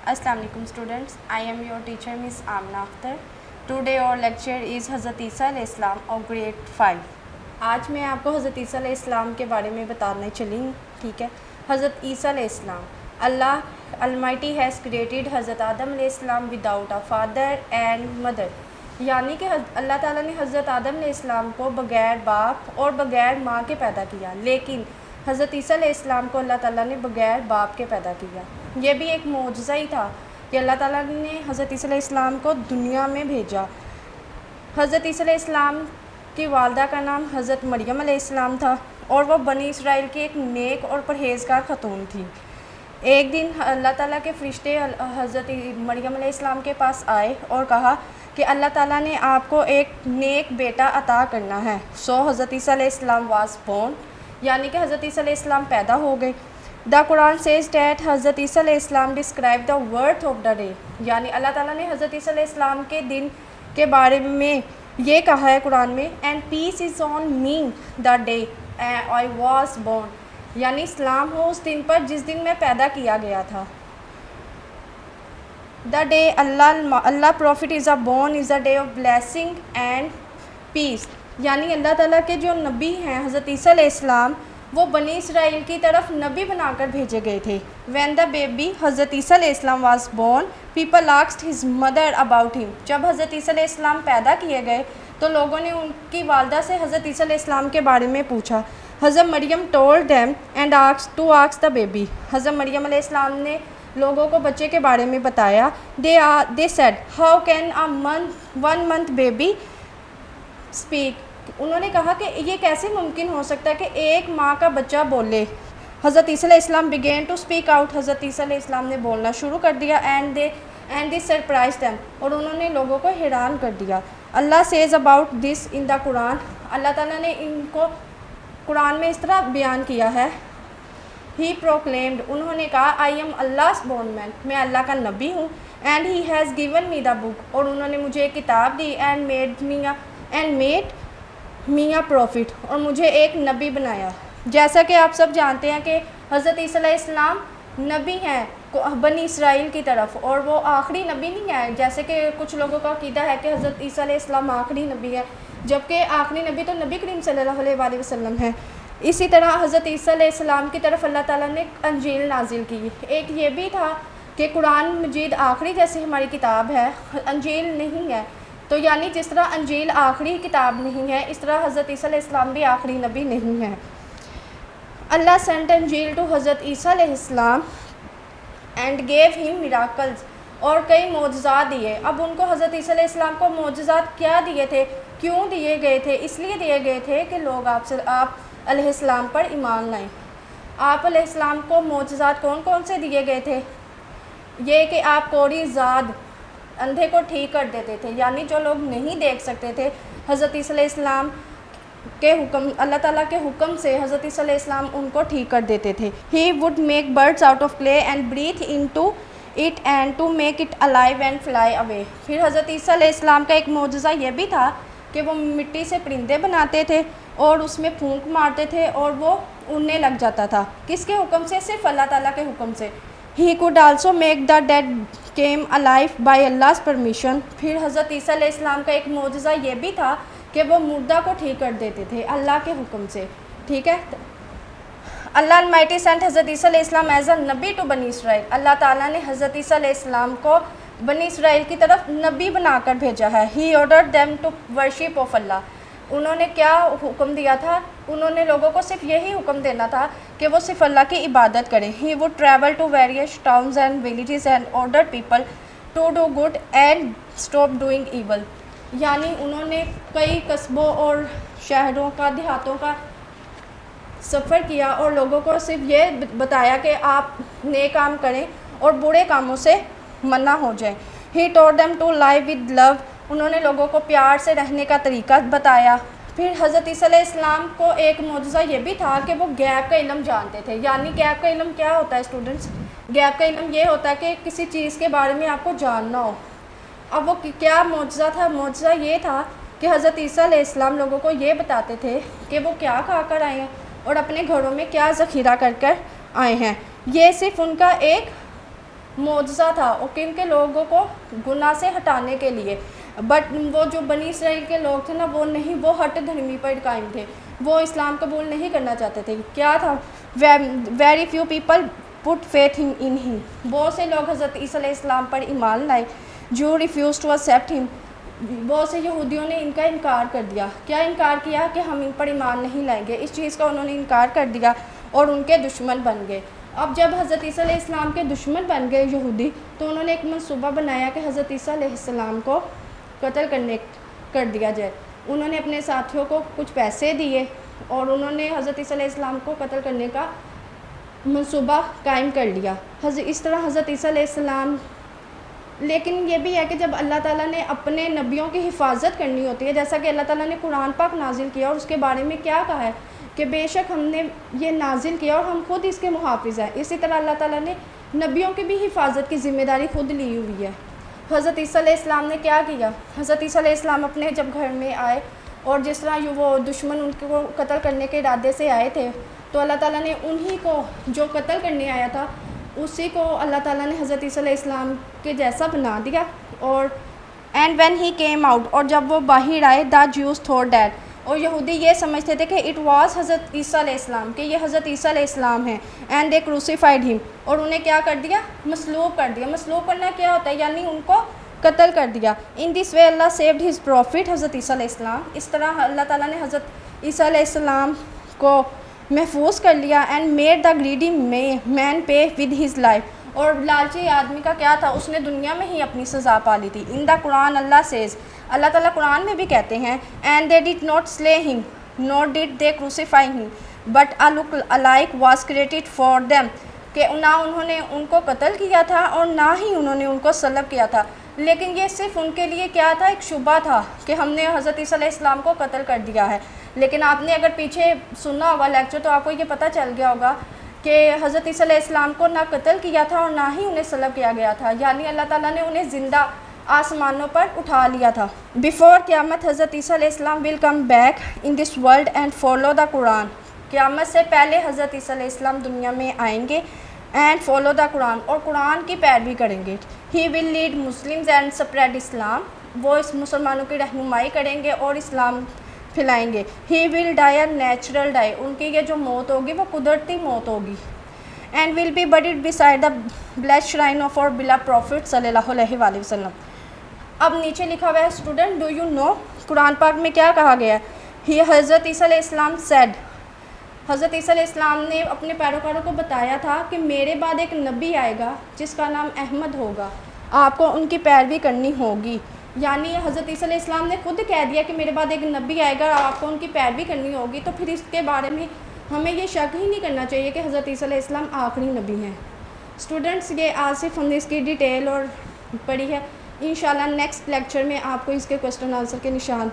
Assalamu alaikum students. I am your teacher Miss Amna Akhtar. Today our lecture is Hazrat Isa alayhi Islam of grade 5. आज मैं आपको हज़रत ईसा अलैहि इस्लाम के बारे में बताने चली हूँ. ठीक है. हज़रत ईसा अलैहि इस्लाम, Allah almighty has created Hazrat Adam अलैहि इस्लाम without a father and mother. यानी कि अल्लाह ताला ने हज़रत आदम अलैहि इस्लाम को बग़ैर बाप और बग़ैर माँ के पैदा किया, लेकिन हज़रत ईसा अलैहि इस्लाम को अल्लाह ताला ने बग़ैर बाप के पैदा किया. ये भी एक मौजज़ा ही था कि अल्लाह ताला ने हज़रत ईसा अलैहि इस्लाम को दुनिया में भेजा. हज़रत ईसा अलैहि इस्लाम की वालदा का नाम हज़रत मरियम अलैहि इस्लाम था और वो बनी इसराइल की एक नेक और परहेज़गार खतून थी. एक दिन अल्लाह ताला के फ़रिश्ते हज़रत मरियम अलैहि इस्लाम के पास आए और कहा कि अल्लाह ताला ने आपको एक नेक बेटा अता करना है. सो हज़रत ईसा अलैहि इस्लाम वाज बोर्न, यानी कि हज़रत ईसा अलैहि इस्लाम पैदा हो गए. The Quran says that Hazrat Isa अलैहि इस्लाम describe the worth of the day, यानी अल्लाह ताला ने हज़रत ईसा अलैहि इस्लाम के दिन के बारे में ये कहा है कुरान में, and peace is on me the day I was born, यानी इस्लाम हो उस दिन पर जिस दिन मैं पैदा किया गया था. द डे अल्लाह prophet is a born is a day of blessing and peace, यानी अल्लाह ताला के जो नबी हैं हज़रत ईसा अलैहि इस्लाम, वो बनी इसराइल की तरफ नबी बनाकर भेजे गए थे. When the baby Hazrat Isa अलैहि इस्लाम was born, people asked his mother about him. जब हज़रत ईसा अलैहि इस्लाम पैदा किए गए तो लोगों ने उनकी वालदा से हज़रत ईसा अलैहि इस्लाम के बारे में पूछा. हज़रत मरियम told them and asked the baby. हज़रत मरियम अलैहि इस्लाम ने लोगों को बच्चे के बारे में बताया. They said how can a one month baby speak. उन्होंने कहा कि ये कैसे मुमकिन हो सकता है कि एक माँ का बच्चा बोले. हज़रत ईसा अलैहि इस्लाम बिगेन टू स्पीक आउट. हज़रत ईसा अलैहि इस्लाम ने बोलना शुरू कर दिया. एंड दे सरप्राइज देम, और उन्होंने लोगों को हैरान कर दिया. Allah says about this in the Quran. Allah ताला ने इनको कुरान में इस तरह बयान किया है. ही प्रोक्लेम्ड, उन्होंने कहा I am Allah's born man, मैं अल्लाह का नबी हूँ. And he has given me the book, और उन्होंने मुझे एक किताब दी. And made me a prophet, और मुझे एक नबी बनाया. जैसा कि आप सब जानते हैं कि हज़रत ईसा अलैहि इस्लाम नबी हैं बनी इसराइल की तरफ, और वो आखिरी नबी नहीं है. जैसे कि कुछ लोगों का अक़ीदा है कि हज़रत ईसा अलैहि इस्लाम आखिरी नबी है, जबकि आखिरी नबी तो नबी करीम सल्लल्लाहु अलैहि वसल्लम है. इसी तरह हज़रत ईसा अलैहि इस्लाम की तरफ अल्लाह ताला ने अंजील नाजिल की. एक ये भी था कि कुरान मजीद आखिरी जैसे हमारी किताब है, अंजील नहीं है. तो यानी जिस तरह अंजील आखिरी किताब नहीं है, इस तरह हज़रत ईसा अलैहि इस्लाम भी आखिरी नबी नहीं है. अल्लाह सेंट अंजील टू हज़रत ईसा अलैहि इस्लाम एंड गेव हिम मिराकल्स, और कई मोजज़ात दिए. अब उनको हज़रत ईसा अलैहि इस्लाम को मोजज़ात क्या दिए थे, क्यों दिए गए थे? इसलिए दिए गए थे कि लोग आप अलैहिस्सलाम पर ईमान लाएं. आप अलैहिस्सलाम को मोजज़ात कौन कौन से दिए गए थे? ये कि आप कोरी ज़ाद अंधे को ठीक कर देते थे, यानी जो लोग नहीं देख सकते थे, हज़रत ईसा अलैहि इस्लाम के हुक्म, अल्लाह ताला के हुक्म से हज़रत ईसा अलैहि इस्लाम उनको ठीक कर देते थे. He would make birds out of clay and breathe into it and to make it alive and fly away. फिर हज़रत ईसा अलैहि इस्लाम का एक मोजज़ा ये भी था कि वो मिट्टी से परिंदे बनाते थे और उसमें फूंक मारते थे और वो उड़ने लग जाता था. किसके हुक्म से? सिर्फ अल्लाह ताला के हुक्म से. He could also make the dead came alive by Allah's permission. फिर हज़रत ईसा अलैहि इस्लाम का एक मोजज़ा ये भी था कि वो मुर्दा को ठीक कर देते थे अल्लाह के हुक्म से. ठीक है. अल्लाह अलमाइटी सेंट हज़रत ईसा अलैहि इस्लाम एज अ नबी टू बनी इसराइल. अल्लाह ताला ने हज़रत ईसा अलैहि इस्लाम को बनी इसराइल की तरफ नबी बनाकर भेजा है. He ordered them to worship of Allah. उन्होंने क्या हुक्म दिया था? उन्होंने लोगों को सिर्फ यही हुक्म देना था कि वो सिर्फ अल्लाह की इबादत करें. He would travel to various towns and villages and order people to do good and stop doing evil. यानी उन्होंने कई कस्बों और शहरों का, देहातों का सफ़र किया और लोगों को सिर्फ ये बताया कि आप नेक काम करें और बुरे कामों से मना हो जाएं. He told them to live with love. उन्होंने लोगों को प्यार से रहने का तरीका बताया. फिर हज़रत ईसा अलैहि इस्लाम को एक मोजज़ा ये भी था कि वो गैब का इल्म जानते थे. यानी गैब का इल्म क्या होता है स्टूडेंट्स? गैब का इल्म ये होता है कि किसी चीज़ के बारे में आपको जानना हो. अब वो क्या मोजज़ा था? मोजज़ा ये था कि हज़रत ईसा अलैहि इस्लाम लोगों को ये बताते थे कि वो क्या खा कर आए हैं और अपने घरों में क्या ज़ख़ीरा कर कर आए हैं. ये सिर्फ उनका एक معجزہ تھا اور کن کے لوگوں کو گناہ سے ہٹانے کے لیے. بٹ وہ جو بنی اسرائیل کے لوگ تھے نا وہ نہیں, وہ ہٹ دھرمی پر قائم تھے, وہ اسلام قبول نہیں کرنا چاہتے تھے. کیا تھا, very few people put faith in ہم, بہت سے لوگ حضرت عیسیٰ علیہ السلام پر ایمان لائے. جو ریفیوز ٹو ایکسیپٹ ہم, بہت سے یہودیوں نے ان کا انکار کر دیا. کیا انکار کیا, کہ ہم ان پر ایمان نہیں لائیں گے, اس چیز کا انہوں نے انکار کر دیا اور ان کے دشمن بن گئے. اب جب حضرت عیسیٰ علیہ السلام کے دشمن بن گئے یہودی, تو انہوں نے ایک منصوبہ بنایا کہ حضرت عیسیٰ علیہ السلام کو قتل کر دیا جائے. انہوں نے اپنے ساتھیوں کو کچھ پیسے دیے اور انہوں نے حضرت عیسیٰ علیہ السلام کو قتل کرنے کا منصوبہ قائم کر لیا. اس طرح حضرت عیسیٰ علیہ السلام, لیکن یہ بھی ہے کہ جب اللہ تعالیٰ نے اپنے نبیوں کی حفاظت کرنی ہوتی ہے, جیسا کہ اللہ تعالیٰ نے قرآن پاک نازل کیا اور اس کے بارے میں کیا کہا ہے کہ بے شک ہم نے یہ نازل کیا اور ہم خود اس کے محافظ ہیں, اسی طرح اللہ تعالیٰ نے نبیوں کی بھی حفاظت کی ذمہ داری خود لی ہوئی ہے. حضرت عیسیٰ علیہ السلام نے کیا کیا, حضرت عیسیٰ علیہ السلام اپنے جب گھر میں آئے اور جس طرح وہ دشمن ان کو قتل کرنے کے ارادے سے آئے تھے, تو اللہ تعالیٰ نے انہی کو جو قتل کرنے آیا تھا اسی کو اللہ تعالیٰ نے حضرت عیسیٰ علیہ السلام کے جیسا بنا دیا. اور and when he came out, اور جب وہ باہر آئے, دا جیوز تھوٹ دیٹ, اور یہودی یہ سمجھتے تھے کہ اٹ واز حضرت عیسیٰ علیہ السلام, کہ یہ حضرت عیسیٰ علیہ السلام ہیں. اینڈ دے کروسیفائڈ ہم, اور انہیں کیا کر دیا, مصلوب کر دیا. مصلوب کرنا کیا ہوتا ہے, یعنی ان کو قتل کر دیا. ان دس وے اللہ سیوڈ ہز پروفٹ حضرت عیسیٰ علیہ السلام, اس طرح اللہ تعالیٰ نے حضرت عیسیٰ علیہ السلام کو محفوظ کر لیا. And made the greedy man pay with his life, اور لالچی آدمی کا کیا تھا, اس نے دنیا میں ہی اپنی سزا پا لی تھی. ان دا قرآن اللہ سیز, اللہ تعالیٰ قرآن میں بھی کہتے ہیں, اینڈ دے ڈڈ ناٹ سلے ہم نور ڈڈ دے کروسیفائی ہم but a look alike was created for them, کہ نہ انہوں نے ان کو قتل کیا تھا اور نہ ہی انہوں نے ان کو صلب کیا تھا, لیکن یہ صرف ان کے لیے کیا تھا, ایک شبہ تھا کہ ہم نے حضرت عیسیٰ علیہ السلام کو قتل کر دیا ہے. لیکن آپ نے اگر پیچھے سنا ہوگا لیکچر تو آپ کو یہ پتہ چل گیا ہوگا کہ حضرت عیسیٰ علیہ السلام کو نہ قتل کیا تھا اور نہ ہی انہیں صلب کیا گیا تھا, یعنی اللہ تعالیٰ نے انہیں زندہ آسمانوں پر اٹھا لیا تھا. بیفور قیامت حضرت عیسیٰ علیہ السلام will come back in this world and follow the Quran, قیامت سے پہلے حضرت عیسیٰ علیہ السلام دنیا میں آئیں گے اینڈ فالو دا قرآن, اور قرآن کی پیروی کریں گے. He will lead Muslims and spread Islam, وہ اس مسلمانوں کی رہنمائی کریں گے اور اسلام پھیلائیں گے. He will dye a natural ڈائی, ان کی یہ جو موت ہوگی وہ قدرتی موت ہوگی. And will be buried beside the blessed shrine of our beloved prophet صلی اللہ علیہ وآلہ وسلم. اب نیچے لکھا ہوا ہے اسٹوڈنٹ, ڈو یو نو قرآن پاک میں کیا کہا گیا ہے. ہی حضرت عیسیٰ علیہ السلام سیڈ, حضرت عیسیٰ علیہ السلام نے اپنے پیروکاروں کو بتایا تھا کہ میرے بعد ایک نبی آئے گا جس کا نام احمد ہوگا, آپ کو ان کی پیروی کرنی ہوگی. یعنی حضرت عیسیٰ علیہ السلام نے خود کہہ دیا کہ میرے بعد ایک نبی آئے گا, آپ کو ان کی پیروی کرنی ہوگی, تو پھر اس کے بارے میں ہمیں یہ شک ہی نہیں کرنا چاہیے کہ حضرت عیسیٰ علیہ السلام آخری نبی ہیں. اسٹوڈنٹس یہ آج صرف ہم نے اس کی ڈیٹیل اور پڑھی ہے. انشاءاللہ نیکسٹ لیکچر میں آپ کو اس کے کوسچن آنسر کے نشان